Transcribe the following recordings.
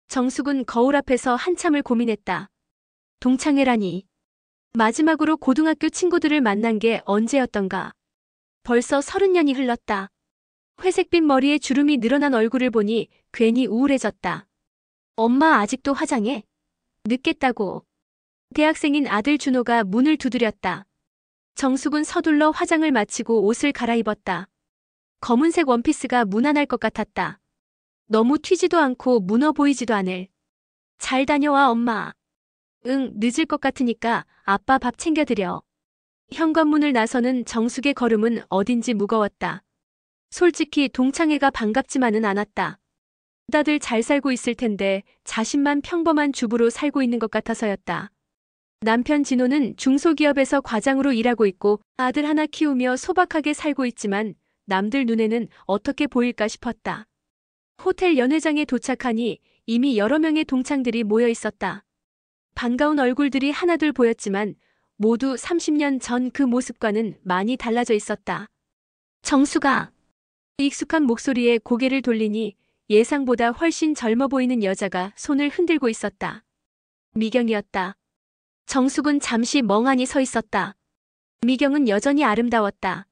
정숙은 거울 앞에서 한참을 고민했다. 동창회라니. 마지막으로 고등학교 친구들을 만난 게 언제였던가. 벌써 30년이 흘렀다. 회색빛 머리에 주름이 늘어난 얼굴을 보니 괜히 우울해졌다. 엄마 아직도 화장해? 늦겠다고. 대학생인 아들 준호가 문을 두드렸다. 정숙은 서둘러 화장을 마치고 옷을 갈아입었다. 검은색 원피스가 무난할 것 같았다. 너무 튀지도 않고 무너 보이지도 않을. 잘 다녀와 엄마. 응, 늦을 것 같으니까 아빠 밥 챙겨드려. 현관문을 나서는 정숙의 걸음은 어딘지 무거웠다. 솔직히 동창회가 반갑지만은 않았다. 다들 잘 살고 있을 텐데 자신만 평범한 주부로 살고 있는 것 같아서였다. 남편 진호는 중소기업에서 과장으로 일하고 있고 아들 하나 키우며 소박하게 살고 있지만 남들 눈에는 어떻게 보일까 싶었다. 호텔 연회장에 도착하니 이미 여러 명의 동창들이 모여 있었다. 반가운 얼굴들이 하나둘 보였지만 모두 30년 전 그 모습과는 많이 달라져 있었다. 정수가. 익숙한 목소리에 고개를 돌리니 예상보다 훨씬 젊어 보이는 여자가 손을 흔들고 있었다. 미경이었다. 정숙은 잠시 멍하니 서 있었다. 미경은 여전히 아름다웠다.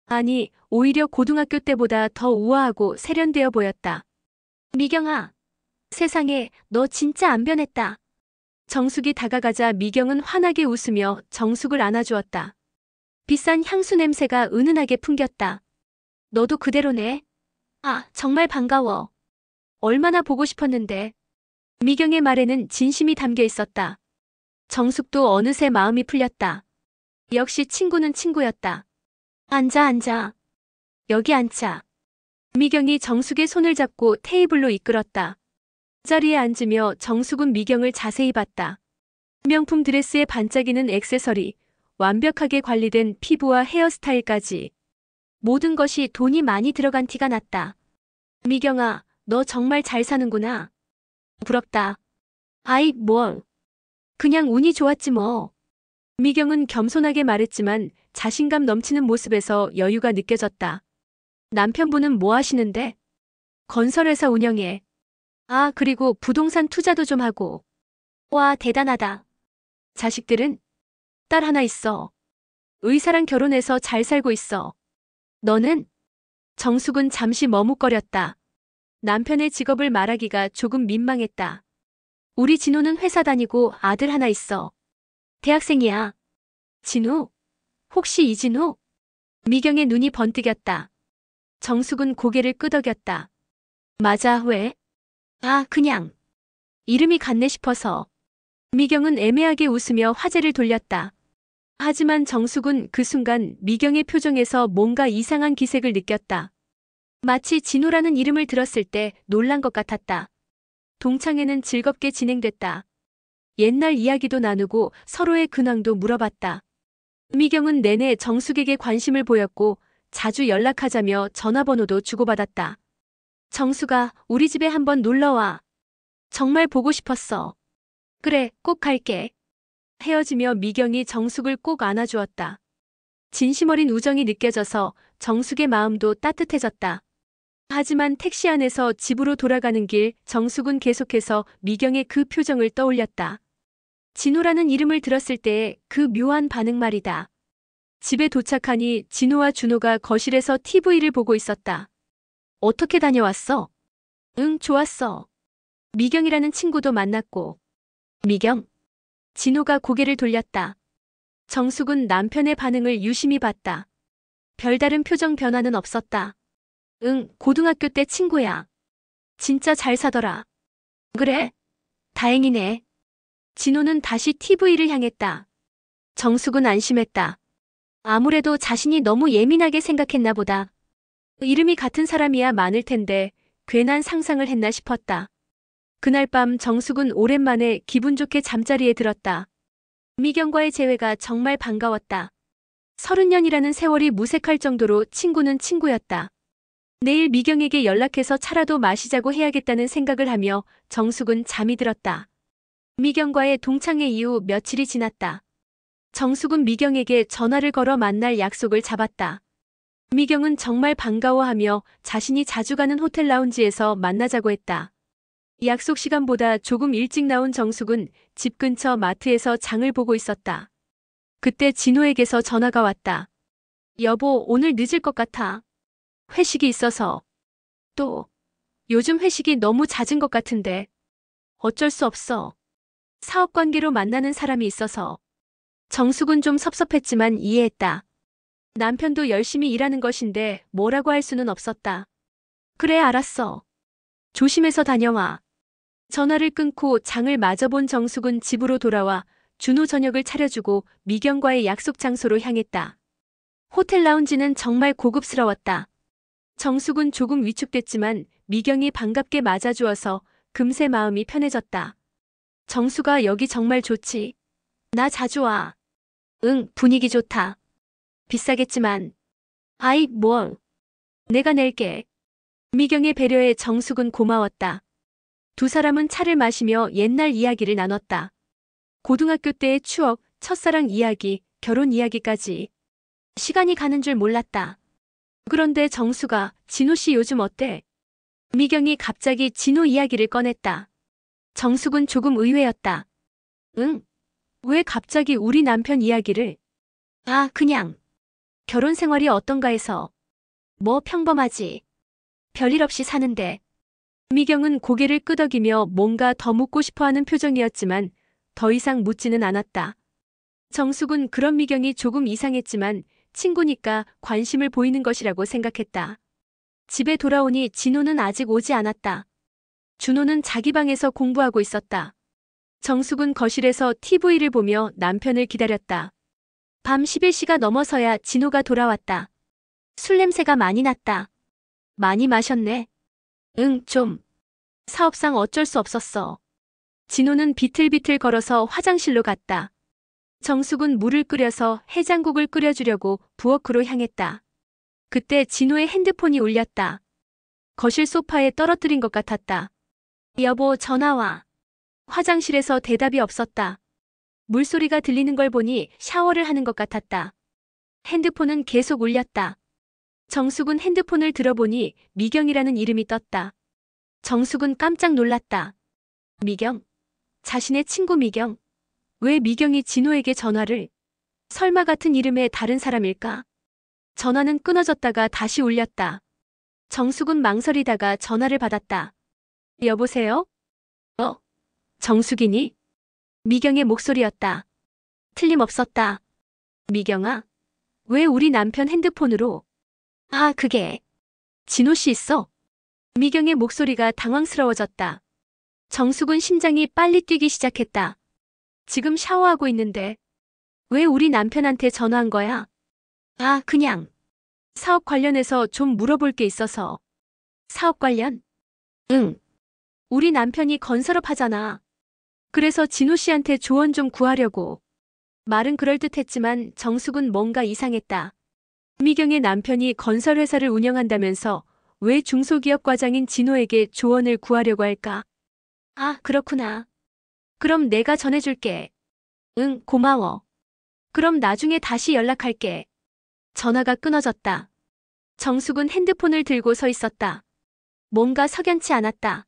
아니, 오히려 고등학교 때보다 더 우아하고 세련되어 보였다. 미경아, 세상에, 너 진짜 안 변했다. 정숙이 다가가자 미경은 환하게 웃으며 정숙을 안아주었다. 비싼 향수 냄새가 은은하게 풍겼다. 너도 그대로네. 아, 정말 반가워. 얼마나 보고 싶었는데. 미경의 말에는 진심이 담겨 있었다. 정숙도 어느새 마음이 풀렸다. 역시 친구는 친구였다. 앉아. 여기 앉자. 미경이 정숙의 손을 잡고 테이블로 이끌었다. 자리에 앉으며 정숙은 미경을 자세히 봤다. 명품 드레스에 반짝이는 액세서리, 완벽하게 관리된 피부와 헤어스타일까지. 모든 것이 돈이 많이 들어간 티가 났다. 미경아, 너 정말 잘 사는구나. 부럽다. 아이, 뭘. 그냥 운이 좋았지 뭐. 미경은 겸손하게 말했지만 자신감 넘치는 모습에서 여유가 느껴졌다. 남편분은 뭐 하시는데? 건설회사 운영해. 아, 그리고 부동산 투자도 좀 하고. 와, 대단하다. 자식들은? 딸 하나 있어. 의사랑 결혼해서 잘 살고 있어. 너는? 정숙은 잠시 머뭇거렸다. 남편의 직업을 말하기가 조금 민망했다. 우리 진호는 회사 다니고 아들 하나 있어. 대학생이야. 진호? 혹시 이진호? 미경의 눈이 번뜩였다. 정숙은 고개를 끄덕였다. 맞아, 왜? 아, 그냥. 이름이 같네 싶어서. 미경은 애매하게 웃으며 화제를 돌렸다. 하지만 정숙은 그 순간 미경의 표정에서 뭔가 이상한 기색을 느꼈다. 마치 진호라는 이름을 들었을 때 놀란 것 같았다. 동창회는 즐겁게 진행됐다. 옛날 이야기도 나누고 서로의 근황도 물어봤다. 미경은 내내 정숙에게 관심을 보였고 자주 연락하자며 전화번호도 주고받았다. 정숙아, 우리 집에 한번 놀러와. 정말 보고 싶었어. 그래, 꼭 갈게. 헤어지며 미경이 정숙을 꼭 안아주었다. 진심 어린 우정이 느껴져서 정숙의 마음도 따뜻해졌다. 하지만 택시 안에서 집으로 돌아가는 길 정숙은 계속해서 미경의 그 표정을 떠올렸다. 진호라는 이름을 들었을 때의 그 묘한 반응 말이다. 집에 도착하니 진호와 준호가 거실에서 TV를 보고 있었다. 어떻게 다녀왔어? 응, 좋았어. 미경이라는 친구도 만났고. 미경? 진호가 고개를 돌렸다. 정숙은 남편의 반응을 유심히 봤다. 별다른 표정 변화는 없었다. 응, 고등학교 때 친구야. 진짜 잘 사더라. 그래? 다행이네. 진호는 다시 TV를 향했다. 정숙은 안심했다. 아무래도 자신이 너무 예민하게 생각했나 보다. 이름이 같은 사람이야 많을 텐데 괜한 상상을 했나 싶었다. 그날 밤 정숙은 오랜만에 기분 좋게 잠자리에 들었다. 미경과의 재회가 정말 반가웠다. 30년이라는 세월이 무색할 정도로 친구는 친구였다. 내일 미경에게 연락해서 차라도 마시자고 해야겠다는 생각을 하며 정숙은 잠이 들었다. 미경과의 동창회 이후 며칠이 지났다. 정숙은 미경에게 전화를 걸어 만날 약속을 잡았다. 미경은 정말 반가워하며 자신이 자주 가는 호텔 라운지에서 만나자고 했다. 약속 시간보다 조금 일찍 나온 정숙은 집 근처 마트에서 장을 보고 있었다. 그때 진호에게서 전화가 왔다. 여보, 오늘 늦을 것 같아. 회식이 있어서. 또, 요즘 회식이 너무 잦은 것 같은데. 어쩔 수 없어. 사업 관계로 만나는 사람이 있어서. 정숙은 좀 섭섭했지만 이해했다. 남편도 열심히 일하는 것인데 뭐라고 할 수는 없었다. 그래, 알았어. 조심해서 다녀와. 전화를 끊고 장을 마저 본 정숙은 집으로 돌아와 준호 저녁을 차려주고 미경과의 약속 장소로 향했다. 호텔 라운지는 정말 고급스러웠다. 정숙은 조금 위축됐지만 미경이 반갑게 맞아주어서 금세 마음이 편해졌다. 정숙아, 여기 정말 좋지. 나 자주 와. 응, 분위기 좋다. 비싸겠지만. 아이, 뭘. 내가 낼게. 미경의 배려에 정숙은 고마웠다. 두 사람은 차를 마시며 옛날 이야기를 나눴다. 고등학교 때의 추억, 첫사랑 이야기, 결혼 이야기까지. 시간이 가는 줄 몰랐다. 그런데 정수가 진호 씨 요즘 어때? 미경이 갑자기 진호 이야기를 꺼냈다. 정숙은 조금 의외였다. 응? 왜 갑자기 우리 남편 이야기를? 아, 그냥. 결혼 생활이 어떤가 해서. 뭐 평범하지. 별일 없이 사는데. 미경은 고개를 끄덕이며 뭔가 더 묻고 싶어하는 표정이었지만 더 이상 묻지는 않았다. 정숙은 그런 미경이 조금 이상했지만 친구니까 관심을 보이는 것이라고 생각했다. 집에 돌아오니 진호는 아직 오지 않았다. 준호는 자기 방에서 공부하고 있었다. 정숙은 거실에서 TV를 보며 남편을 기다렸다. 밤 11시가 넘어서야 진호가 돌아왔다. 술 냄새가 많이 났다. 많이 마셨네. 응, 좀. 사업상 어쩔 수 없었어. 진호는 비틀비틀 걸어서 화장실로 갔다. 정숙은 물을 끓여서 해장국을 끓여주려고 부엌으로 향했다. 그때 진호의 핸드폰이 울렸다. 거실 소파에 떨어뜨린 것 같았다. 여보, 전화 와. 화장실에서 대답이 없었다. 물소리가 들리는 걸 보니 샤워를 하는 것 같았다. 핸드폰은 계속 울렸다. 정숙은 핸드폰을 들어보니 미경이라는 이름이 떴다. 정숙은 깜짝 놀랐다. 미경? 자신의 친구 미경? 왜 미경이 진호에게 전화를? 설마 같은 이름의 다른 사람일까? 전화는 끊어졌다가 다시 울렸다. 정숙은 망설이다가 전화를 받았다. 여보세요? 정숙이니? 미경의 목소리였다. 틀림없었다. 미경아, 왜 우리 남편 핸드폰으로? 아, 그게. 진호 씨 있어? 미경의 목소리가 당황스러워졌다. 정숙은 심장이 빨리 뛰기 시작했다. 지금 샤워하고 있는데. 왜 우리 남편한테 전화한 거야? 아, 그냥. 사업 관련해서 좀 물어볼 게 있어서. 사업 관련? 응. 우리 남편이 건설업 하잖아. 그래서 진호 씨한테 조언 좀 구하려고. 말은 그럴듯했지만 정숙은 뭔가 이상했다. 미경의 남편이 건설회사를 운영한다면서 왜 중소기업 과장인 진호에게 조언을 구하려고 할까? 아, 그렇구나. 그럼 내가 전해줄게. 응, 고마워. 그럼 나중에 다시 연락할게. 전화가 끊어졌다. 정숙은 핸드폰을 들고 서 있었다. 뭔가 석연치 않았다.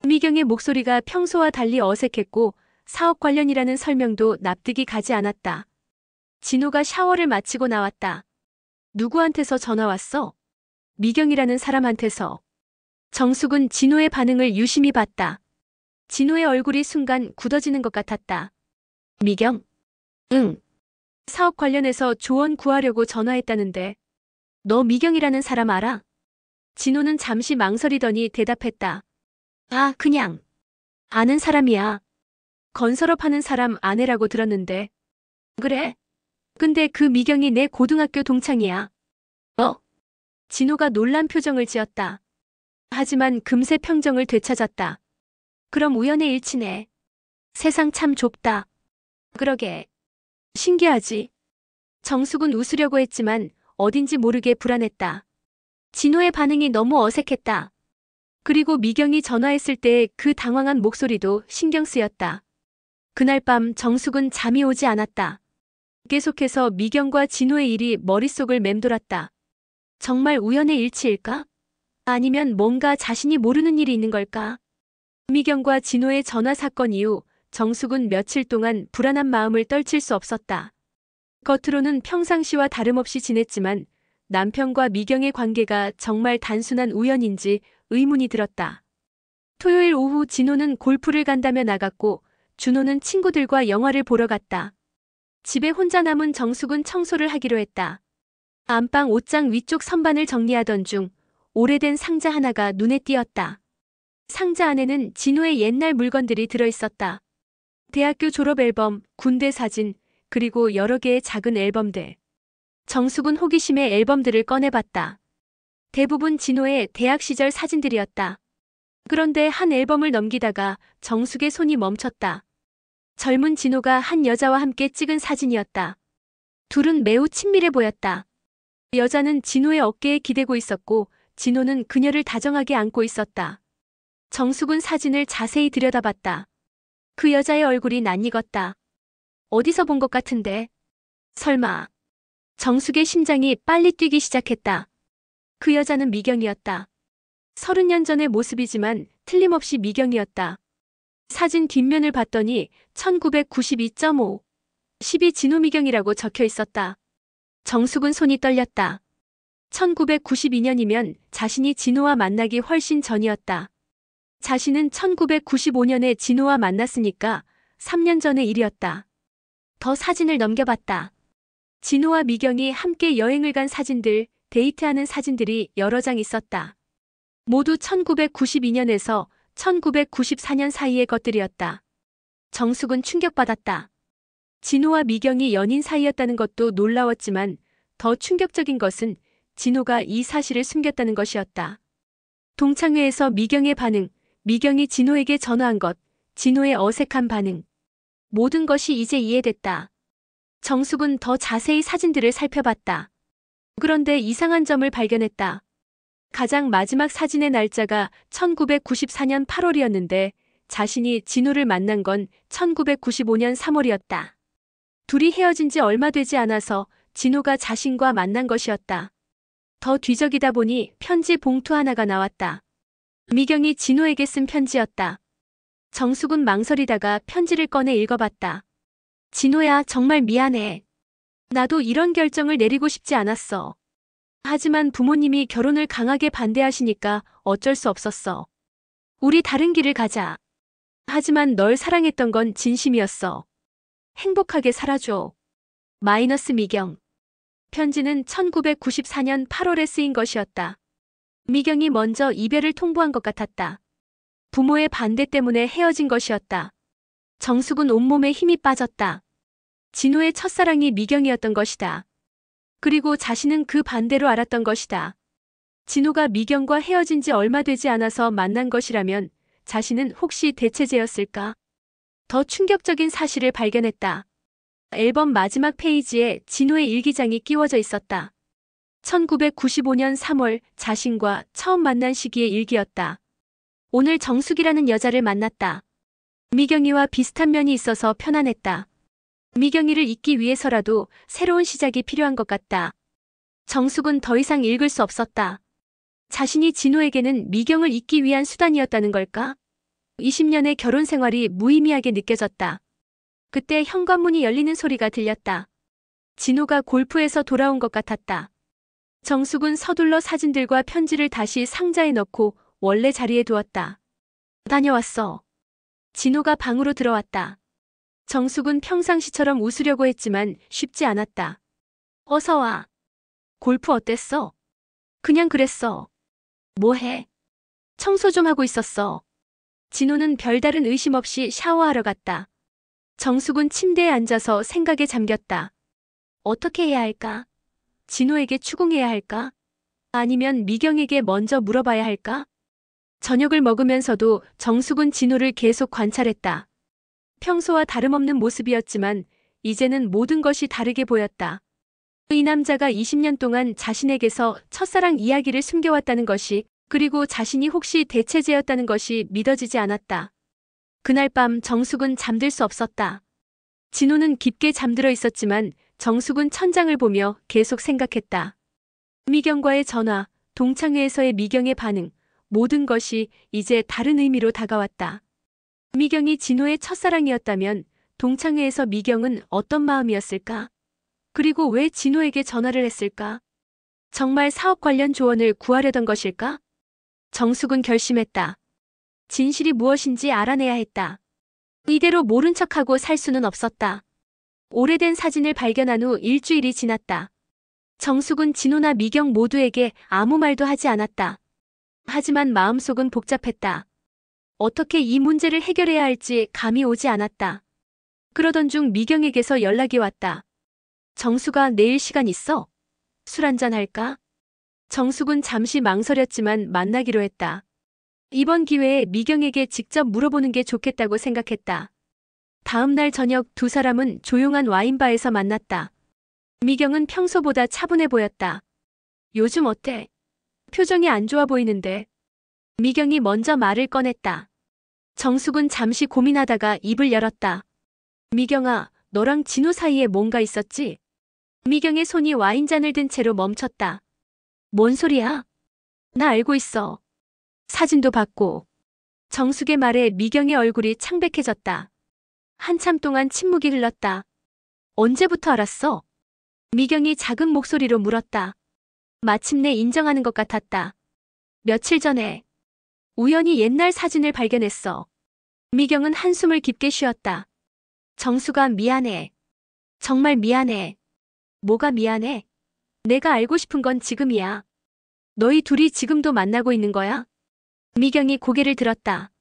미경의 목소리가 평소와 달리 어색했고 사업 관련이라는 설명도 납득이 가지 않았다. 진호가 샤워를 마치고 나왔다. 누구한테서 전화 왔어? 미경이라는 사람한테서. 정숙은 진호의 반응을 유심히 봤다. 진호의 얼굴이 순간 굳어지는 것 같았다. 미경? 응. 사업 관련해서 조언 구하려고 전화했다는데. 너 미경이라는 사람 알아? 진호는 잠시 망설이더니 대답했다. 아, 그냥. 아는 사람이야. 건설업 하는 사람 아내라고 들었는데. 그래? 근데 그 미경이 내 고등학교 동창이야. 진호가 놀란 표정을 지었다. 하지만 금세 평정을 되찾았다. 그럼 우연의 일치네. 세상 참 좁다. 그러게. 신기하지. 정숙은 웃으려고 했지만 어딘지 모르게 불안했다. 진호의 반응이 너무 어색했다. 그리고 미경이 전화했을 때 그 당황한 목소리도 신경 쓰였다. 그날 밤 정숙은 잠이 오지 않았다. 계속해서 미경과 진호의 일이 머릿속을 맴돌았다. 정말 우연의 일치일까? 아니면 뭔가 자신이 모르는 일이 있는 걸까? 미경과 진호의 전화 사건 이후 정숙은 며칠 동안 불안한 마음을 떨칠 수 없었다. 겉으로는 평상시와 다름없이 지냈지만 남편과 미경의 관계가 정말 단순한 우연인지 의문이 들었다. 토요일 오후 진호는 골프를 간다며 나갔고 준호는 친구들과 영화를 보러 갔다. 집에 혼자 남은 정숙은 청소를 하기로 했다. 안방 옷장 위쪽 선반을 정리하던 중 오래된 상자 하나가 눈에 띄었다. 상자 안에는 진호의 옛날 물건들이 들어있었다. 대학교 졸업 앨범, 군대 사진, 그리고 여러 개의 작은 앨범들. 정숙은 호기심에 앨범들을 꺼내봤다. 대부분 진호의 대학 시절 사진들이었다. 그런데 한 앨범을 넘기다가 정숙의 손이 멈췄다. 젊은 진호가 한 여자와 함께 찍은 사진이었다. 둘은 매우 친밀해 보였다. 여자는 진호의 어깨에 기대고 있었고 진호는 그녀를 다정하게 안고 있었다. 정숙은 사진을 자세히 들여다봤다. 그 여자의 얼굴이 낯익었다. 어디서 본 것 같은데? 설마. 정숙의 심장이 빨리 뛰기 시작했다. 그 여자는 미경이었다. 30년 전의 모습이지만 틀림없이 미경이었다. 사진 뒷면을 봤더니 1992.5, 12 진호미경이라고 적혀 있었다. 정숙은 손이 떨렸다. 1992년이면 자신이 진호와 만나기 훨씬 전이었다. 자신은 1995년에 진호와 만났으니까 3년 전의 일이었다. 더 사진을 넘겨봤다. 진호와 미경이 함께 여행을 간 사진들, 데이트하는 사진들이 여러 장 있었다. 모두 1992년에서 1994년 사이의 것들이었다. 정숙은 충격받았다. 진호와 미경이 연인 사이였다는 것도 놀라웠지만 더 충격적인 것은 진호가 이 사실을 숨겼다는 것이었다. 동창회에서 미경의 반응, 미경이 진호에게 전화한 것, 진호의 어색한 반응. 모든 것이 이제 이해됐다. 정숙은 더 자세히 사진들을 살펴봤다. 그런데 이상한 점을 발견했다. 가장 마지막 사진의 날짜가 1994년 8월이었는데 자신이 진호를 만난 건 1995년 3월이었다. 둘이 헤어진 지 얼마 되지 않아서 진호가 자신과 만난 것이었다. 더 뒤적이다 보니 편지 봉투 하나가 나왔다. 미경이 진호에게 쓴 편지였다. 정숙은 망설이다가 편지를 꺼내 읽어봤다. 진호야, 정말 미안해. 나도 이런 결정을 내리고 싶지 않았어. 하지만 부모님이 결혼을 강하게 반대하시니까 어쩔 수 없었어. 우리 다른 길을 가자. 하지만 널 사랑했던 건 진심이었어. 행복하게 살아줘. 마이너스 미경. 편지는 1994년 8월에 쓰인 것이었다. 미경이 먼저 이별을 통보한 것 같았다. 부모의 반대 때문에 헤어진 것이었다. 정숙은 온몸에 힘이 빠졌다. 진호의 첫사랑이 미경이었던 것이다. 그리고 자신은 그 반대로 알았던 것이다. 진호가 미경과 헤어진 지 얼마 되지 않아서 만난 것이라면 자신은 혹시 대체제였을까? 더 충격적인 사실을 발견했다. 앨범 마지막 페이지에 진호의 일기장이 끼워져 있었다. 1995년 3월 자신과 처음 만난 시기의 일기였다. 오늘 정숙이라는 여자를 만났다. 미경이와 비슷한 면이 있어서 편안했다. 미경이를 잊기 위해서라도 새로운 시작이 필요한 것 같다. 정숙은 더 이상 읽을 수 없었다. 자신이 진호에게는 미경을 잊기 위한 수단이었다는 걸까? 20년의 결혼 생활이 무의미하게 느껴졌다. 그때 현관문이 열리는 소리가 들렸다. 진호가 골프에서 돌아온 것 같았다. 정숙은 서둘러 사진들과 편지를 다시 상자에 넣고 원래 자리에 두었다. 다녀왔어. 진호가 방으로 들어왔다. 정숙은 평상시처럼 웃으려고 했지만 쉽지 않았다. 어서 와. 골프 어땠어? 그냥 그랬어. 뭐해? 청소 좀 하고 있었어. 진호는 별다른 의심 없이 샤워하러 갔다. 정숙은 침대에 앉아서 생각에 잠겼다. 어떻게 해야 할까? 진호에게 추궁해야 할까? 아니면 미경에게 먼저 물어봐야 할까? 저녁을 먹으면서도 정숙은 진호를 계속 관찰했다. 평소와 다름없는 모습이었지만 이제는 모든 것이 다르게 보였다. 이 남자가 20년 동안 자신에게서 첫사랑 이야기를 숨겨왔다는 것이, 그리고 자신이 혹시 대체제였다는 것이 믿어지지 않았다. 그날 밤 정숙은 잠들 수 없었다. 진호는 깊게 잠들어 있었지만 정숙은 천장을 보며 계속 생각했다. 미경과의 전화, 동창회에서의 미경의 반응, 모든 것이 이제 다른 의미로 다가왔다. 미경이 진호의 첫사랑이었다면 동창회에서 미경은 어떤 마음이었을까? 그리고 왜 진호에게 전화를 했을까? 정말 사업 관련 조언을 구하려던 것일까? 정숙은 결심했다. 진실이 무엇인지 알아내야 했다. 이대로 모른 척하고 살 수는 없었다. 오래된 사진을 발견한 후 일주일이 지났다. 정숙은 진호나 미경 모두에게 아무 말도 하지 않았다. 하지만 마음속은 복잡했다. 어떻게 이 문제를 해결해야 할지 감이 오지 않았다. 그러던 중 미경에게서 연락이 왔다. 정숙아, 내일 시간 있어? 술 한잔 할까? 정숙은 잠시 망설였지만 만나기로 했다. 이번 기회에 미경에게 직접 물어보는 게 좋겠다고 생각했다. 다음 날 저녁 두 사람은 조용한 와인바에서 만났다. 미경은 평소보다 차분해 보였다. 요즘 어때? 표정이 안 좋아 보이는데. 미경이 먼저 말을 꺼냈다. 정숙은 잠시 고민하다가 입을 열었다. 미경아, 너랑 진호 사이에 뭔가 있었지? 미경의 손이 와인잔을 든 채로 멈췄다. 뭔 소리야? 나 알고 있어. 사진도 봤고. 정숙의 말에 미경의 얼굴이 창백해졌다. 한참 동안 침묵이 흘렀다. 언제부터 알았어? 미경이 작은 목소리로 물었다. 마침내 인정하는 것 같았다. 며칠 전에 우연히 옛날 사진을 발견했어. 미경은 한숨을 깊게 쉬었다. 정숙아, 미안해. 정말 미안해. 뭐가 미안해? 내가 알고 싶은 건 지금이야. 너희 둘이 지금도 만나고 있는 거야? 미경이 고개를 들었다.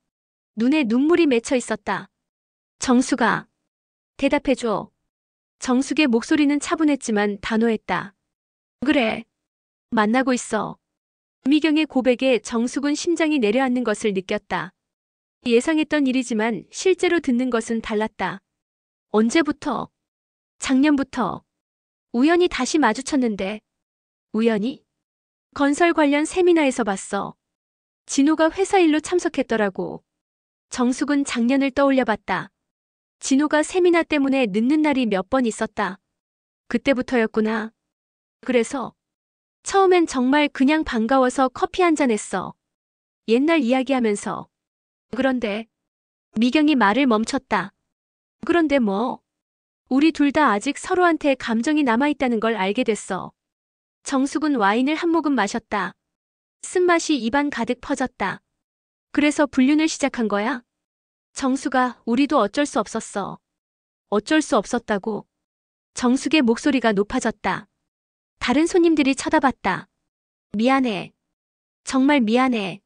눈에 눈물이 맺혀 있었다. 정숙아, 대답해줘. 정숙의 목소리는 차분했지만 단호했다. 그래. 만나고 있어. 미경의 고백에 정숙은 심장이 내려앉는 것을 느꼈다. 예상했던 일이지만 실제로 듣는 것은 달랐다. 언제부터? 작년부터. 우연히 다시 마주쳤는데. 우연히? 건설 관련 세미나에서 봤어. 진호가 회사 일로 참석했더라고. 정숙은 작년을 떠올려 봤다. 진호가 세미나 때문에 늦는 날이 몇 번 있었다. 그때부터였구나. 그래서 처음엔 정말 그냥 반가워서 커피 한잔 했어. 옛날 이야기하면서. 그런데 미경이 말을 멈췄다. 그런데 뭐? 우리 둘 다 아직 서로한테 감정이 남아있다는 걸 알게 됐어. 정숙은 와인을 한 모금 마셨다. 쓴맛이 입안 가득 퍼졌다. 그래서 불륜을 시작한 거야? 정숙아, 우리도 어쩔 수 없었어. 어쩔 수 없었다고. 정숙의 목소리가 높아졌다. 다른 손님들이 쳐다봤다. 미안해. 정말 미안해.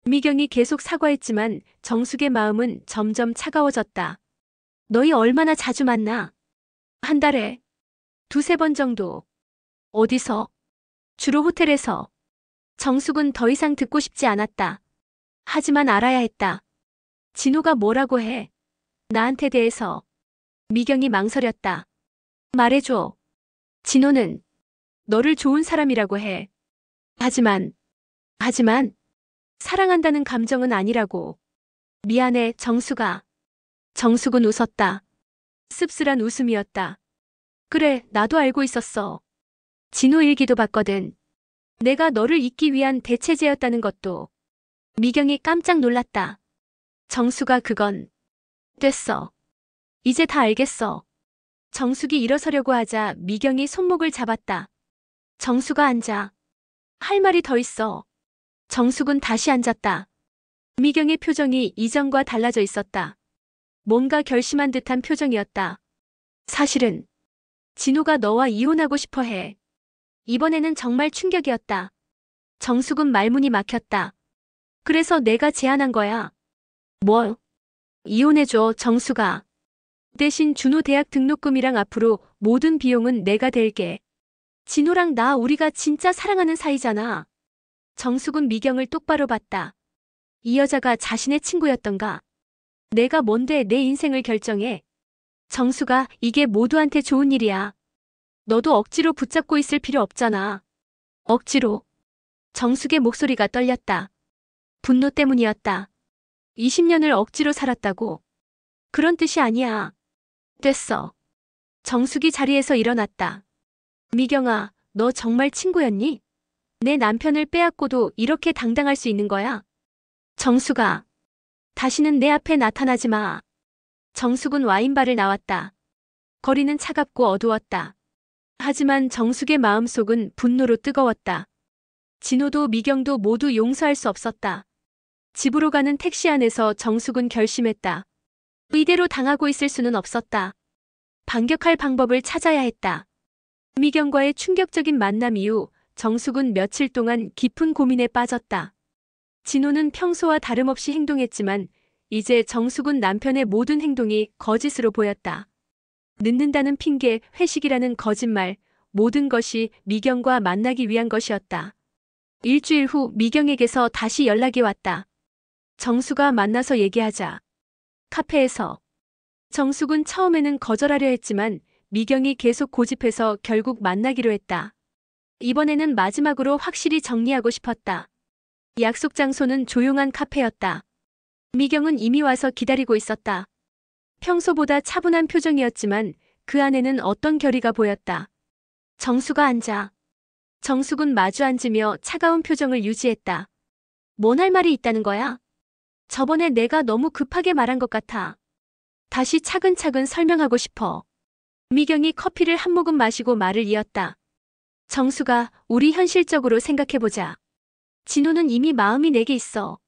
미경이 계속 사과했지만 정숙의 마음은 점점 차가워졌다. 너희 얼마나 자주 만나? 한 달에 두세 번 정도. 어디서? 주로 호텔에서. 정숙은 더 이상 듣고 싶지 않았다. 하지만 알아야 했다. 진호가 뭐라고 해? 나한테 대해서. 미경이 망설였다. 말해줘. 진호는 너를 좋은 사람이라고 해. 하지만 사랑한다는 감정은 아니라고. 미안해, 정숙아. 정숙은 웃었다. 씁쓸한 웃음이었다. 그래, 나도 알고 있었어. 진호 일기도 봤거든. 내가 너를 잊기 위한 대체제였다는 것도. 미경이 깜짝 놀랐다. 정숙아, 그건 됐어. 이제 다 알겠어. 정숙이 일어서려고 하자 미경이 손목을 잡았다. 정숙아, 앉아. 할 말이 더 있어. 정숙은 다시 앉았다. 미경의 표정이 이전과 달라져 있었다. 뭔가 결심한 듯한 표정이었다. 사실은 진호가 너와 이혼하고 싶어 해. 이번에는 정말 충격이었다. 정숙은 말문이 막혔다. 그래서 내가 제안한 거야. 뭐? 이혼해줘, 정숙아. 대신 준호 대학 등록금이랑 앞으로 모든 비용은 내가 댈게. 진호랑 나 우리가 진짜 사랑하는 사이잖아. 정숙은 미경을 똑바로 봤다. 이 여자가 자신의 친구였던가? 내가 뭔데 내 인생을 결정해? 정숙아, 이게 모두한테 좋은 일이야. 너도 억지로 붙잡고 있을 필요 없잖아. 억지로. 정숙의 목소리가 떨렸다. 분노 때문이었다. 20년을 억지로 살았다고. 그런 뜻이 아니야. 됐어. 정숙이 자리에서 일어났다. 미경아, 너 정말 친구였니? 내 남편을 빼앗고도 이렇게 당당할 수 있는 거야? 정수가, 다시는 내 앞에 나타나지 마. 정숙은 와인바를 나왔다. 거리는 차갑고 어두웠다. 하지만 정숙의 마음속은 분노로 뜨거웠다. 진호도 미경도 모두 용서할 수 없었다. 집으로 가는 택시 안에서 정숙은 결심했다. 이대로 당하고 있을 수는 없었다. 반격할 방법을 찾아야 했다. 미경과의 충격적인 만남 이후 정숙은 며칠 동안 깊은 고민에 빠졌다. 진호는 평소와 다름없이 행동했지만 이제 정숙은 남편의 모든 행동이 거짓으로 보였다. 늦는다는 핑계, 회식이라는 거짓말, 모든 것이 미경과 만나기 위한 것이었다. 일주일 후 미경에게서 다시 연락이 왔다. 정수가 만나서 얘기하자. 카페에서. 정숙은 처음에는 거절하려 했지만 미경이 계속 고집해서 결국 만나기로 했다. 이번에는 마지막으로 확실히 정리하고 싶었다. 약속 장소는 조용한 카페였다. 미경은 이미 와서 기다리고 있었다. 평소보다 차분한 표정이었지만 그 안에는 어떤 결의가 보였다. 정수가 앉아. 정숙은 마주 앉으며 차가운 표정을 유지했다. 뭔 할 말이 있다는 거야? 저번에 내가 너무 급하게 말한 것 같아. 다시 차근차근 설명하고 싶어. 미경이 커피를 한 모금 마시고 말을 이었다. 정수가, 우리 현실적으로 생각해보자. 진호는 이미 마음이 내게 있어.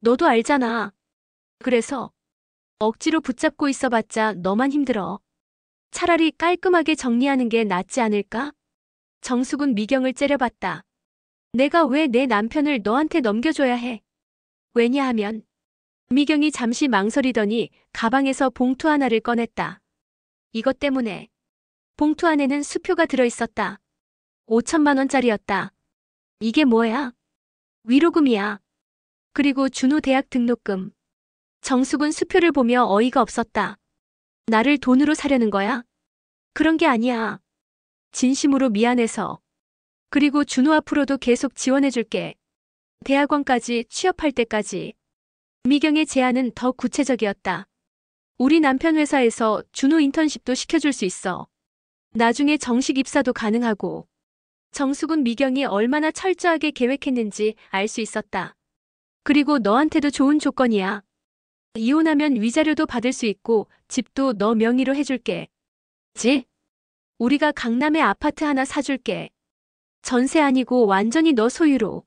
너도 알잖아. 그래서 억지로 붙잡고 있어봤자 너만 힘들어. 차라리 깔끔하게 정리하는 게 낫지 않을까? 정숙은 미경을 째려봤다. 내가 왜 내 남편을 너한테 넘겨줘야 해? 왜냐하면. 미경이 잠시 망설이더니 가방에서 봉투 하나를 꺼냈다. 이것 때문에. 봉투 안에는 수표가 들어있었다. 5천만 원짜리였다. 이게 뭐야? 위로금이야. 그리고 준호 대학 등록금. 정숙은 수표를 보며 어이가 없었다. 나를 돈으로 사려는 거야? 그런 게 아니야. 진심으로 미안해서. 그리고 준호 앞으로도 계속 지원해줄게. 대학원까지 취업할 때까지. 미경의 제안은 더 구체적이었다. 우리 남편 회사에서 준호 인턴십도 시켜줄 수 있어. 나중에 정식 입사도 가능하고. 정숙은 미경이 얼마나 철저하게 계획했는지 알 수 있었다. 그리고 너한테도 좋은 조건이야. 이혼하면 위자료도 받을 수 있고 집도 너 명의로 해줄게. 우리가 강남에 아파트 하나 사줄게. 전세 아니고 완전히 너 소유로.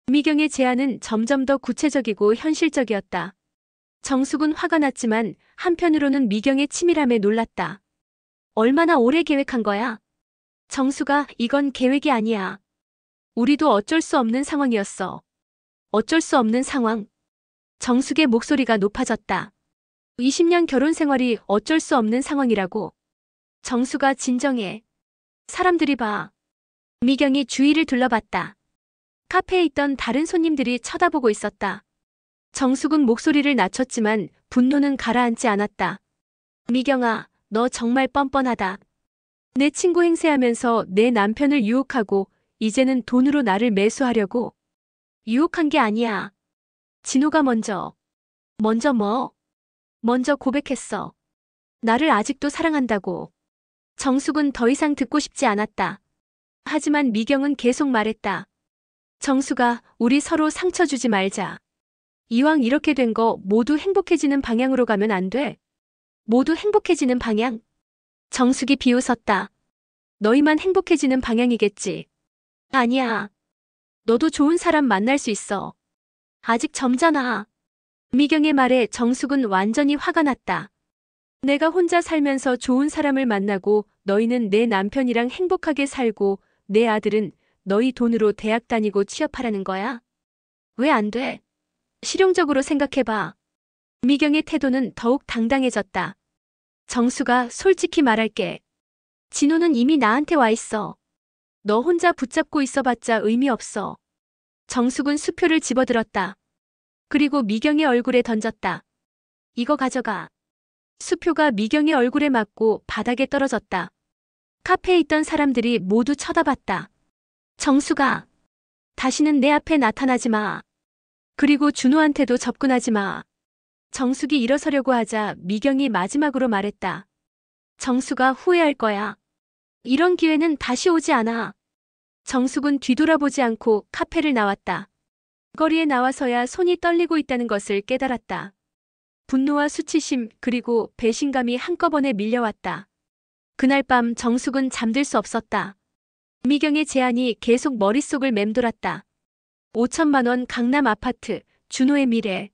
미경의 제안은 점점 더 구체적이고 현실적이었다. 정숙은 화가 났지만 한편으로는 미경의 치밀함에 놀랐다. 얼마나 오래 계획한 거야? 정수가, 이건 계획이 아니야. 우리도 어쩔 수 없는 상황이었어. 어쩔 수 없는 상황. 정숙의 목소리가 높아졌다. 20년 결혼 생활이 어쩔 수 없는 상황이라고. 정수가, 진정해. 사람들이 봐. 미경이 주위를 둘러봤다. 카페에 있던 다른 손님들이 쳐다보고 있었다. 정숙은 목소리를 낮췄지만 분노는 가라앉지 않았다. 미경아, 너 정말 뻔뻔하다. 내 친구 행세하면서 내 남편을 유혹하고 이제는 돈으로 나를 매수하려고. 유혹한 게 아니야. 진호가 먼저 뭐? 먼저 고백했어. 나를 아직도 사랑한다고. 정숙은 더 이상 듣고 싶지 않았다. 하지만 미경은 계속 말했다. 정수가, 우리 서로 상처 주지 말자. 이왕 이렇게 된 거 모두 행복해지는 방향으로 가면 안 돼. 모두 행복해지는 방향. 정숙이 비웃었다. 너희만 행복해지는 방향이겠지. 아니야. 너도 좋은 사람 만날 수 있어. 아직 젊잖아. 미경의 말에 정숙은 완전히 화가 났다. 내가 혼자 살면서 좋은 사람을 만나고 너희는 내 남편이랑 행복하게 살고 내 아들은 너희 돈으로 대학 다니고 취업하라는 거야? 왜 안 돼? 실용적으로 생각해봐. 미경의 태도는 더욱 당당해졌다. 정수가, 솔직히 말할게. 진호는 이미 나한테 와 있어. 너 혼자 붙잡고 있어봤자 의미 없어. 정숙은 수표를 집어들었다. 그리고 미경의 얼굴에 던졌다. 이거 가져가. 수표가 미경의 얼굴에 맞고 바닥에 떨어졌다. 카페에 있던 사람들이 모두 쳐다봤다. 정수가, 다시는 내 앞에 나타나지 마. 그리고 준호한테도 접근하지 마. 정숙이 일어서려고 하자 미경이 마지막으로 말했다. 정수가, 후회할 거야. 이런 기회는 다시 오지 않아. 정숙은 뒤돌아보지 않고 카페를 나왔다. 거리에 나와서야 손이 떨리고 있다는 것을 깨달았다. 분노와 수치심 그리고 배신감이 한꺼번에 밀려왔다. 그날 밤 정숙은 잠들 수 없었다. 미경의 제안이 계속 머릿속을 맴돌았다. 5천만 원 강남 아파트, 준호의 미래.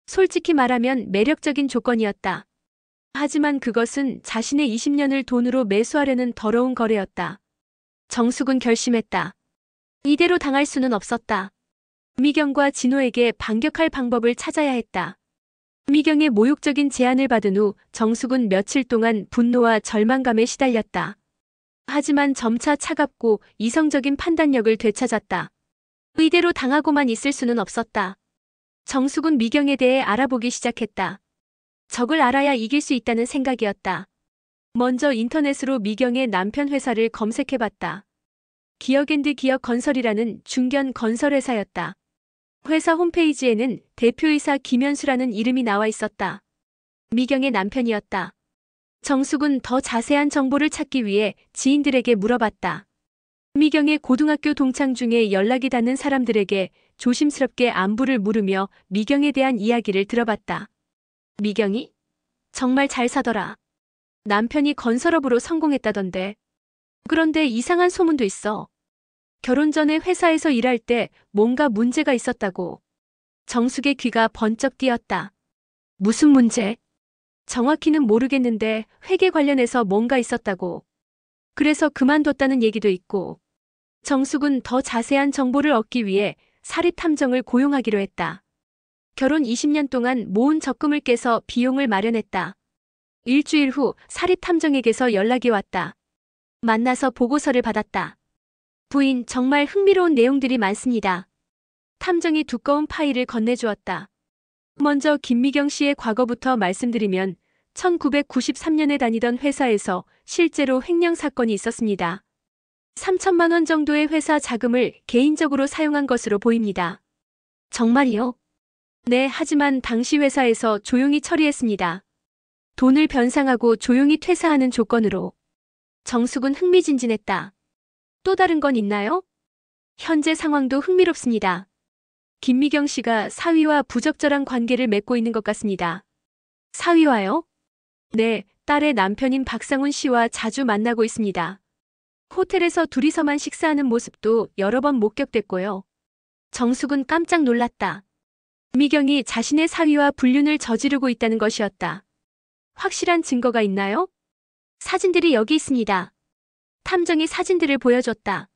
솔직히 말하면 매력적인 조건이었다. 하지만 그것은 자신의 20년을 돈으로 매수하려는 더러운 거래였다. 정숙은 결심했다. 이대로 당할 수는 없었다. 미경과 진호에게 반격할 방법을 찾아야 했다. 미경의 모욕적인 제안을 받은 후 정숙은 며칠 동안 분노와 절망감에 시달렸다. 하지만 점차 차갑고 이성적인 판단력을 되찾았다. 이대로 당하고만 있을 수는 없었다. 정숙은 미경에 대해 알아보기 시작했다. 적을 알아야 이길 수 있다는 생각이었다. 먼저 인터넷으로 미경의 남편 회사를 검색해봤다. 기억앤드 기업건설이라는 중견 건설회사였다. 회사 홈페이지에는 대표이사 김현수라는 이름이 나와 있었다. 미경의 남편이었다. 정숙은 더 자세한 정보를 찾기 위해 지인들에게 물어봤다. 미경의 고등학교 동창 중에 연락이 닿는 사람들에게 조심스럽게 안부를 물으며 미경에 대한 이야기를 들어봤다. 미경이? 정말 잘 사더라. 남편이 건설업으로 성공했다던데. 그런데 이상한 소문도 있어. 결혼 전에 회사에서 일할 때 뭔가 문제가 있었다고. 정숙의 귀가 번쩍 띄었다. 무슨 문제? 정확히는 모르겠는데 회계 관련해서 뭔가 있었다고. 그래서 그만뒀다는 얘기도 있고. 정숙은 더 자세한 정보를 얻기 위해 사립탐정을 고용하기로 했다. 결혼 20년 동안 모은 적금을 깨서 비용을 마련했다. 일주일 후 사립탐정에게서 연락이 왔다. 만나서 보고서를 받았다. 부인, 정말 흥미로운 내용들이 많습니다. 탐정이 두꺼운 파일을 건네주었다. 먼저 김미경 씨의 과거부터 말씀드리면 1993년에 다니던 회사에서 실제로 횡령 사건이 있었습니다. 3천만 원 정도의 회사 자금을 개인적으로 사용한 것으로 보입니다. 정말이요? 네, 하지만 당시 회사에서 조용히 처리했습니다. 돈을 변상하고 조용히 퇴사하는 조건으로. 정숙은 흥미진진했다. 또 다른 건 있나요? 현재 상황도 흥미롭습니다. 김미경 씨가 사위와 부적절한 관계를 맺고 있는 것 같습니다. 사위와요? 네, 딸의 남편인 박상훈 씨와 자주 만나고 있습니다. 호텔에서 둘이서만 식사하는 모습도 여러 번 목격됐고요. 정숙은 깜짝 놀랐다. 미경이 자신의 사위와 불륜을 저지르고 있다는 것이었다. 확실한 증거가 있나요? 사진들이 여기 있습니다. 탐정이 사진들을 보여줬다.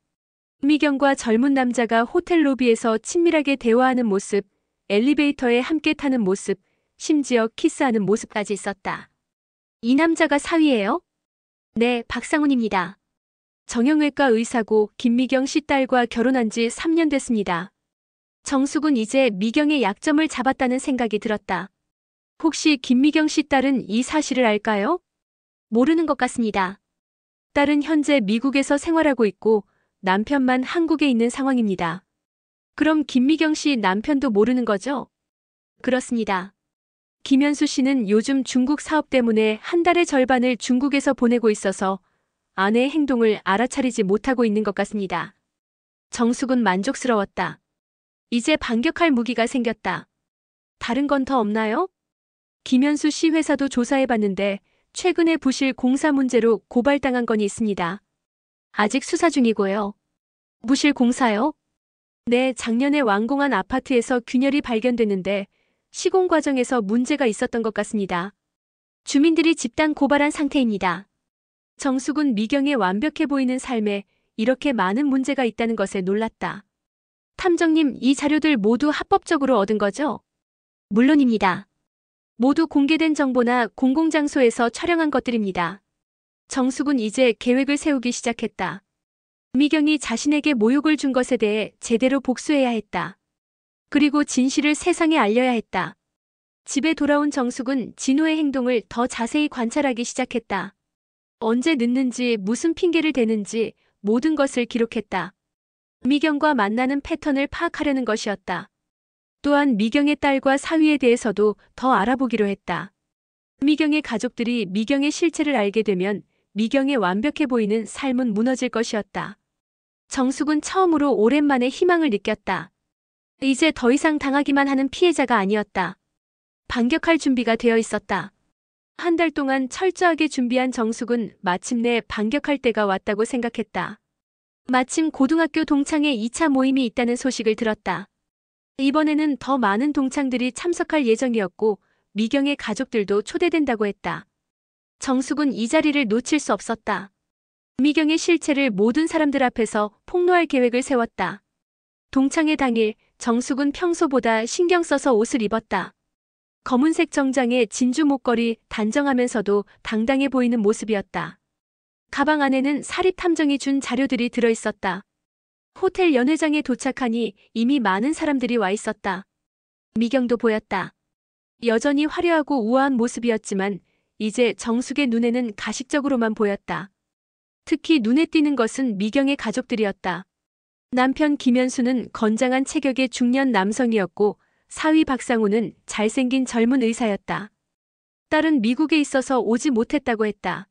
미경과 젊은 남자가 호텔 로비에서 친밀하게 대화하는 모습, 엘리베이터에 함께 타는 모습, 심지어 키스하는 모습까지 있었다. 이 남자가 사위예요? 네, 박상훈입니다. 정형외과 의사고 김미경 씨 딸과 결혼한 지 3년 됐습니다. 정숙은 이제 미경의 약점을 잡았다는 생각이 들었다. 혹시 김미경 씨 딸은 이 사실을 알까요? 모르는 것 같습니다. 딸은 현재 미국에서 생활하고 있고 남편만 한국에 있는 상황입니다. 그럼 김미경 씨 남편도 모르는 거죠? 그렇습니다. 김현수 씨는 요즘 중국 사업 때문에 한 달의 절반을 중국에서 보내고 있어서 아내의 행동을 알아차리지 못하고 있는 것 같습니다. 정숙은 만족스러웠다. 이제 반격할 무기가 생겼다. 다른 건 더 없나요? 김현수 씨 회사도 조사해봤는데 최근에 부실 공사 문제로 고발당한 건이 있습니다. 아직 수사 중이고요. 부실 공사요? 네, 작년에 완공한 아파트에서 균열이 발견됐는데 시공 과정에서 문제가 있었던 것 같습니다. 주민들이 집단 고발한 상태입니다. 정숙은 미경의 완벽해 보이는 삶에 이렇게 많은 문제가 있다는 것에 놀랐다. 탐정님, 이 자료들 모두 합법적으로 얻은 거죠? 물론입니다. 모두 공개된 정보나 공공장소에서 촬영한 것들입니다. 정숙은 이제 계획을 세우기 시작했다. 미경이 자신에게 모욕을 준 것에 대해 제대로 복수해야 했다. 그리고 진실을 세상에 알려야 했다. 집에 돌아온 정숙은 진호의 행동을 더 자세히 관찰하기 시작했다. 언제 늦는지 무슨 핑계를 대는지 모든 것을 기록했다. 미경과 만나는 패턴을 파악하려는 것이었다. 또한 미경의 딸과 사위에 대해서도 더 알아보기로 했다. 미경의 가족들이 미경의 실체를 알게 되면 미경의 완벽해 보이는 삶은 무너질 것이었다. 정숙은 처음으로 오랜만에 희망을 느꼈다. 이제 더 이상 당하기만 하는 피해자가 아니었다. 반격할 준비가 되어 있었다. 한 달 동안 철저하게 준비한 정숙은 마침내 반격할 때가 왔다고 생각했다. 마침 고등학교 동창회 2차 모임이 있다는 소식을 들었다. 이번에는 더 많은 동창들이 참석할 예정이었고 미경의 가족들도 초대된다고 했다. 정숙은 이 자리를 놓칠 수 없었다. 미경의 실체를 모든 사람들 앞에서 폭로할 계획을 세웠다. 동창회 당일 정숙은 평소보다 신경 써서 옷을 입었다. 검은색 정장에 진주 목걸이 단정하면서도 당당해 보이는 모습이었다. 가방 안에는 사립탐정이 준 자료들이 들어있었다. 호텔 연회장에 도착하니 이미 많은 사람들이 와 있었다. 미경도 보였다. 여전히 화려하고 우아한 모습이었지만 이제 정숙의 눈에는 가식적으로만 보였다. 특히 눈에 띄는 것은 미경의 가족들이었다. 남편 김현수는 건장한 체격의 중년 남성이었고 사위 박상우는 잘생긴 젊은 의사였다. 딸은 미국에 있어서 오지 못했다고 했다.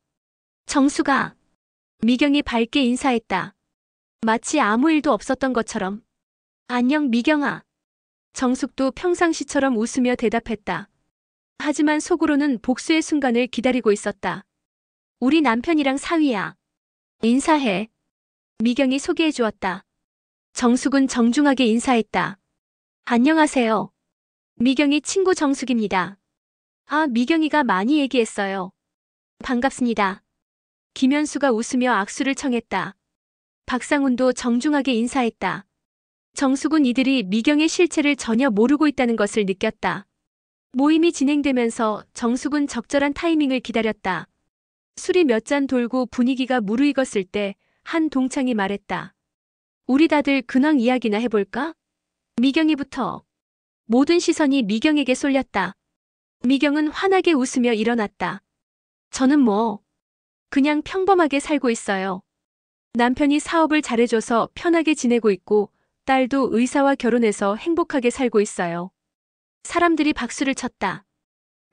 정수가 미경이 밝게 인사했다. 마치 아무 일도 없었던 것처럼. 안녕 미경아. 정숙도 평상시처럼 웃으며 대답했다. 하지만 속으로는 복수의 순간을 기다리고 있었다. 우리 남편이랑 사위야. 인사해. 미경이 소개해 주었다. 정숙은 정중하게 인사했다. 안녕하세요. 미경이 친구 정숙입니다. 아, 미경이가 많이 얘기했어요. 반갑습니다. 김현수가 웃으며 악수를 청했다. 박상훈도 정중하게 인사했다. 정숙은 이들이 미경의 실체를 전혀 모르고 있다는 것을 느꼈다. 모임이 진행되면서 정숙은 적절한 타이밍을 기다렸다. 술이 몇 잔 돌고 분위기가 무르익었을 때 한 동창이 말했다. 우리 다들 근황 이야기나 해볼까? 미경이부터. 모든 시선이 미경에게 쏠렸다. 미경은 환하게 웃으며 일어났다. 저는 그냥 평범하게 살고 있어요. 남편이 사업을 잘해줘서 편하게 지내고 있고 딸도 의사와 결혼해서 행복하게 살고 있어요. 사람들이 박수를 쳤다.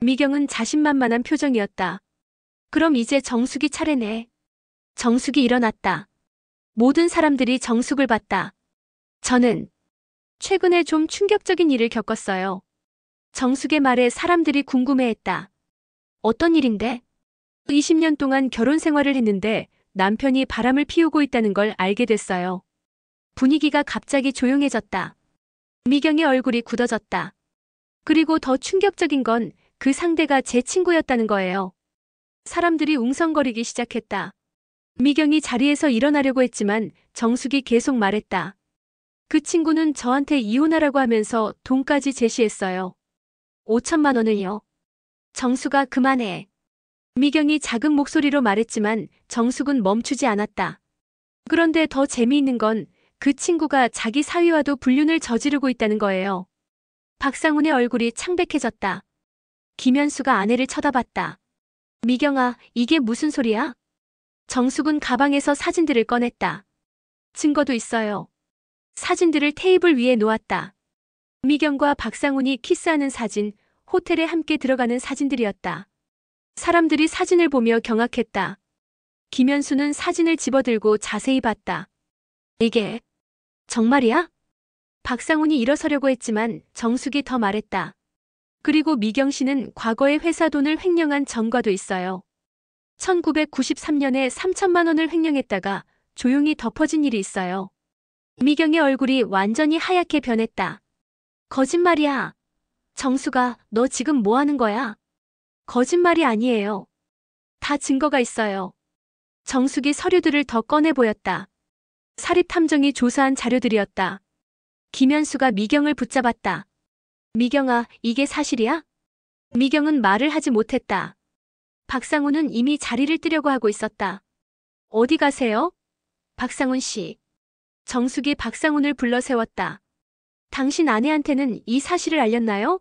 미경은 자신만만한 표정이었다. 그럼 이제 정숙이 차례네. 정숙이 일어났다. 모든 사람들이 정숙을 봤다. 저는 최근에 좀 충격적인 일을 겪었어요. 정숙의 말에 사람들이 궁금해했다. 어떤 일인데? 20년 동안 결혼 생활을 했는데 남편이 바람을 피우고 있다는 걸 알게 됐어요. 분위기가 갑자기 조용해졌다. 미경의 얼굴이 굳어졌다. 그리고 더 충격적인 건 그 상대가 제 친구였다는 거예요. 사람들이 웅성거리기 시작했다. 미경이 자리에서 일어나려고 했지만 정숙이 계속 말했다. 그 친구는 저한테 이혼하라고 하면서 돈까지 제시했어요. 5천만 원을요. 정숙아 그만해. 미경이 작은 목소리로 말했지만 정숙은 멈추지 않았다. 그런데 더 재미있는 건 그 친구가 자기 사위와도 불륜을 저지르고 있다는 거예요. 박상훈의 얼굴이 창백해졌다. 김현수가 아내를 쳐다봤다. 미경아, 이게 무슨 소리야? 정숙은 가방에서 사진들을 꺼냈다. 증거도 있어요. 사진들을 테이블 위에 놓았다. 미경과 박상훈이 키스하는 사진, 호텔에 함께 들어가는 사진들이었다. 사람들이 사진을 보며 경악했다. 김현수는 사진을 집어들고 자세히 봤다. 이게 정말이야? 박상훈이 일어서려고 했지만 정숙이 더 말했다. 그리고 미경 씨는 과거에 회사 돈을 횡령한 전과도 있어요. 1993년에 3천만 원을 횡령했다가 조용히 덮어진 일이 있어요. 미경의 얼굴이 완전히 하얗게 변했다. 거짓말이야. 정수가, 너 지금 뭐 하는 거야? 거짓말이 아니에요. 다 증거가 있어요. 정숙이 서류들을 더 꺼내 보였다. 사립탐정이 조사한 자료들이었다. 김현수가 미경을 붙잡았다. 미경아, 이게 사실이야? 미경은 말을 하지 못했다. 박상훈은 이미 자리를 뜨려고 하고 있었다. 어디 가세요? 박상훈 씨. 정숙이 박상훈을 불러 세웠다. 당신 아내한테는 이 사실을 알렸나요?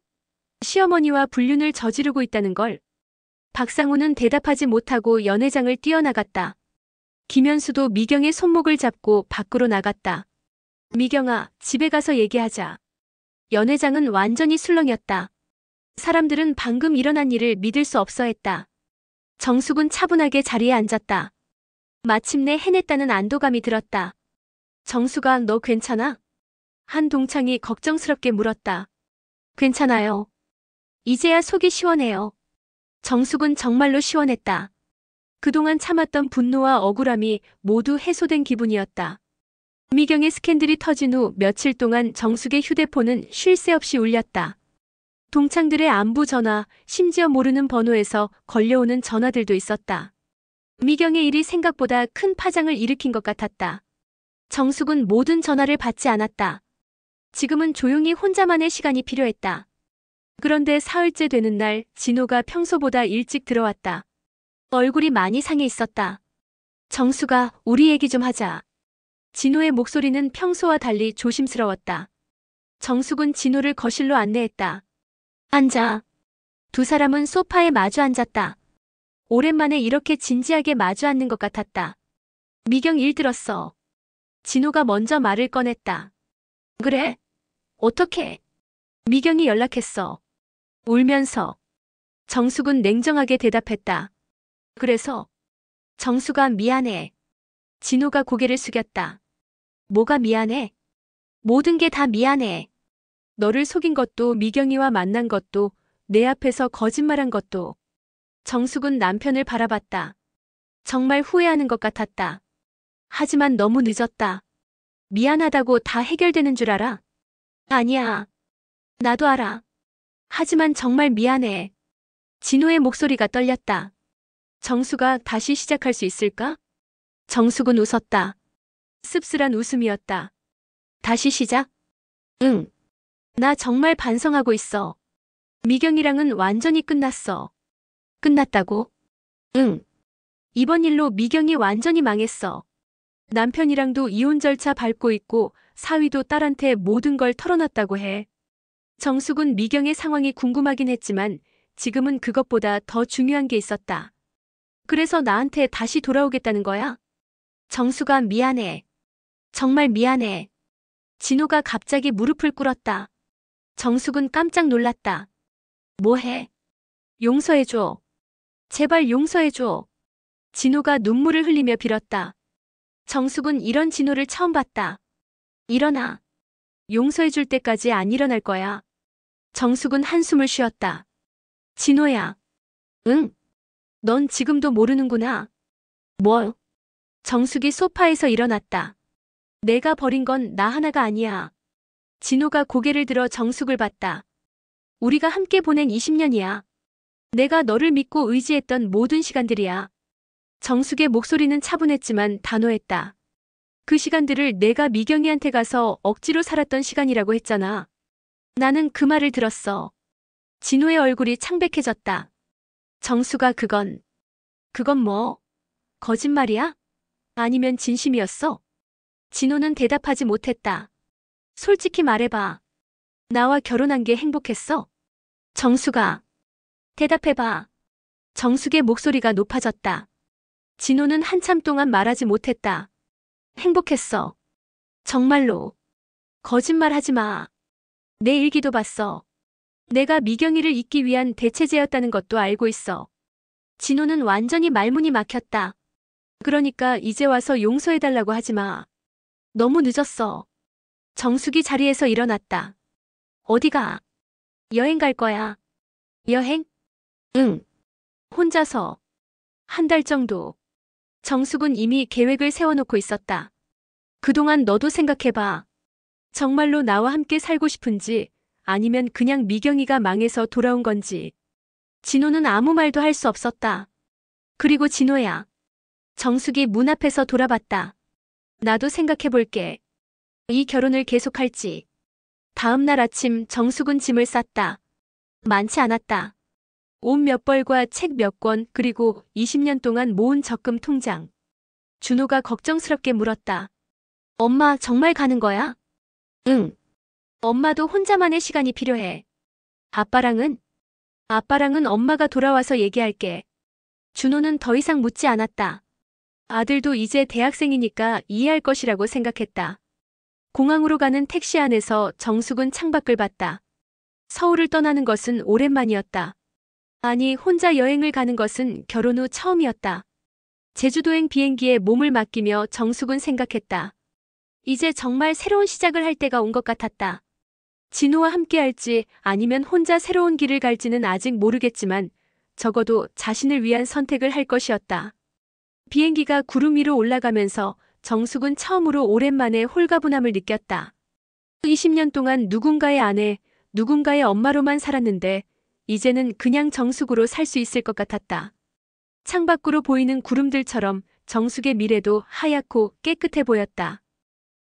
시어머니와 불륜을 저지르고 있다는 걸. 박상훈은 대답하지 못하고 연회장을 뛰어나갔다. 김현수도 미경의 손목을 잡고 밖으로 나갔다. 미경아, 집에 가서 얘기하자. 연회장은 완전히 술렁였다. 사람들은 방금 일어난 일을 믿을 수 없어 했다. 정숙은 차분하게 자리에 앉았다. 마침내 해냈다는 안도감이 들었다. 정수가 너 괜찮아? 한 동창이 걱정스럽게 물었다. 괜찮아요. 이제야 속이 시원해요. 정숙은 정말로 시원했다. 그동안 참았던 분노와 억울함이 모두 해소된 기분이었다. 미경의 스캔들이 터진 후 며칠 동안 정숙의 휴대폰은 쉴 새 없이 울렸다. 동창들의 안부 전화, 심지어 모르는 번호에서 걸려오는 전화들도 있었다. 미경의 일이 생각보다 큰 파장을 일으킨 것 같았다. 정숙은 모든 전화를 받지 않았다. 지금은 조용히 혼자만의 시간이 필요했다. 그런데 사흘째 되는 날 진호가 평소보다 일찍 들어왔다. 얼굴이 많이 상해 있었다. 정수가 우리 얘기 좀 하자. 진호의 목소리는 평소와 달리 조심스러웠다. 정숙은 진호를 거실로 안내했다. 앉아. 두 사람은 소파에 마주 앉았다. 오랜만에 이렇게 진지하게 마주 앉는 것 같았다. 미경 일 들었어. 진호가 먼저 말을 꺼냈다. 그래? 어떻게? 미경이 연락했어. 울면서. 정숙은 냉정하게 대답했다. 그래서? 정수가 미안해. 진호가 고개를 숙였다. 뭐가 미안해? 모든 게 다 미안해. 너를 속인 것도 미경이와 만난 것도 내 앞에서 거짓말한 것도. 정숙은 남편을 바라봤다. 정말 후회하는 것 같았다. 하지만 너무 늦었다. 미안하다고 다 해결되는 줄 알아? 아니야. 나도 알아. 하지만 정말 미안해. 진호의 목소리가 떨렸다. 정수가 다시 시작할 수 있을까? 정숙은 웃었다. 씁쓸한 웃음이었다. 다시 시작? 응. 나 정말 반성하고 있어. 미경이랑은 완전히 끝났어. 끝났다고? 응. 이번 일로 미경이 완전히 망했어. 남편이랑도 이혼 절차 밟고 있고 사위도 딸한테 모든 걸 털어놨다고 해. 정숙은 미경의 상황이 궁금하긴 했지만 지금은 그것보다 더 중요한 게 있었다. 그래서 나한테 다시 돌아오겠다는 거야? 정수가 미안해. 정말 미안해. 진호가 갑자기 무릎을 꿇었다. 정숙은 깜짝 놀랐다. 뭐해? 용서해줘. 제발 용서해줘. 진호가 눈물을 흘리며 빌었다. 정숙은 이런 진호를 처음 봤다. 일어나. 용서해줄 때까지 안 일어날 거야. 정숙은 한숨을 쉬었다. 진호야. 응? 넌 지금도 모르는구나. 뭐? 정숙이 소파에서 일어났다. 내가 버린 건 나 하나가 아니야. 진호가 고개를 들어 정숙을 봤다. 우리가 함께 보낸 20년이야. 내가 너를 믿고 의지했던 모든 시간들이야. 정숙의 목소리는 차분했지만 단호했다. 그 시간들을 내가 미경이한테 가서 억지로 살았던 시간이라고 했잖아. 나는 그 말을 들었어. 진호의 얼굴이 창백해졌다. 정수가 그건 뭐? 거짓말이야? 아니면 진심이었어? 진호는 대답하지 못했다. 솔직히 말해봐. 나와 결혼한 게 행복했어? 정수가 대답해봐. 정숙의 목소리가 높아졌다. 진호는 한참 동안 말하지 못했다. 행복했어. 정말로. 거짓말하지 마. 내 일기도 봤어. 내가 미경이를 잊기 위한 대체제였다는 것도 알고 있어. 진호는 완전히 말문이 막혔다. 그러니까 이제 와서 용서해달라고 하지 마. 너무 늦었어. 정숙이 자리에서 일어났다. 어디가? 여행 갈 거야. 여행? 응. 혼자서. 한 달 정도. 정숙은 이미 계획을 세워놓고 있었다. 그동안 너도 생각해봐. 정말로 나와 함께 살고 싶은지 아니면 그냥 미경이가 망해서 돌아온 건지. 진호는 아무 말도 할 수 없었다. 그리고 진호야. 정숙이 문 앞에서 돌아봤다. 나도 생각해볼게. 이 결혼을 계속할지. 다음 날 아침 정숙은 짐을 쌌다. 많지 않았다. 옷 몇 벌과 책 몇 권 그리고 20년 동안 모은 적금 통장. 준호가 걱정스럽게 물었다. 엄마 정말 가는 거야? 응. 엄마도 혼자만의 시간이 필요해. 아빠랑은? 아빠랑은 엄마가 돌아와서 얘기할게. 준호는 더 이상 묻지 않았다. 아들도 이제 대학생이니까 이해할 것이라고 생각했다. 공항으로 가는 택시 안에서 정숙은 창밖을 봤다. 서울을 떠나는 것은 오랜만이었다. 아니, 혼자 여행을 가는 것은 결혼 후 처음이었다. 제주도행 비행기에 몸을 맡기며 정숙은 생각했다. 이제 정말 새로운 시작을 할 때가 온 것 같았다. 진우와 함께 할지 아니면 혼자 새로운 길을 갈지는 아직 모르겠지만 적어도 자신을 위한 선택을 할 것이었다. 비행기가 구름 위로 올라가면서 정숙은 처음으로 오랜만에 홀가분함을 느꼈다. 20년 동안 누군가의 아내, 누군가의 엄마로만 살았는데 이제는 그냥 정숙으로 살 수 있을 것 같았다. 창밖으로 보이는 구름들처럼 정숙의 미래도 하얗고 깨끗해 보였다.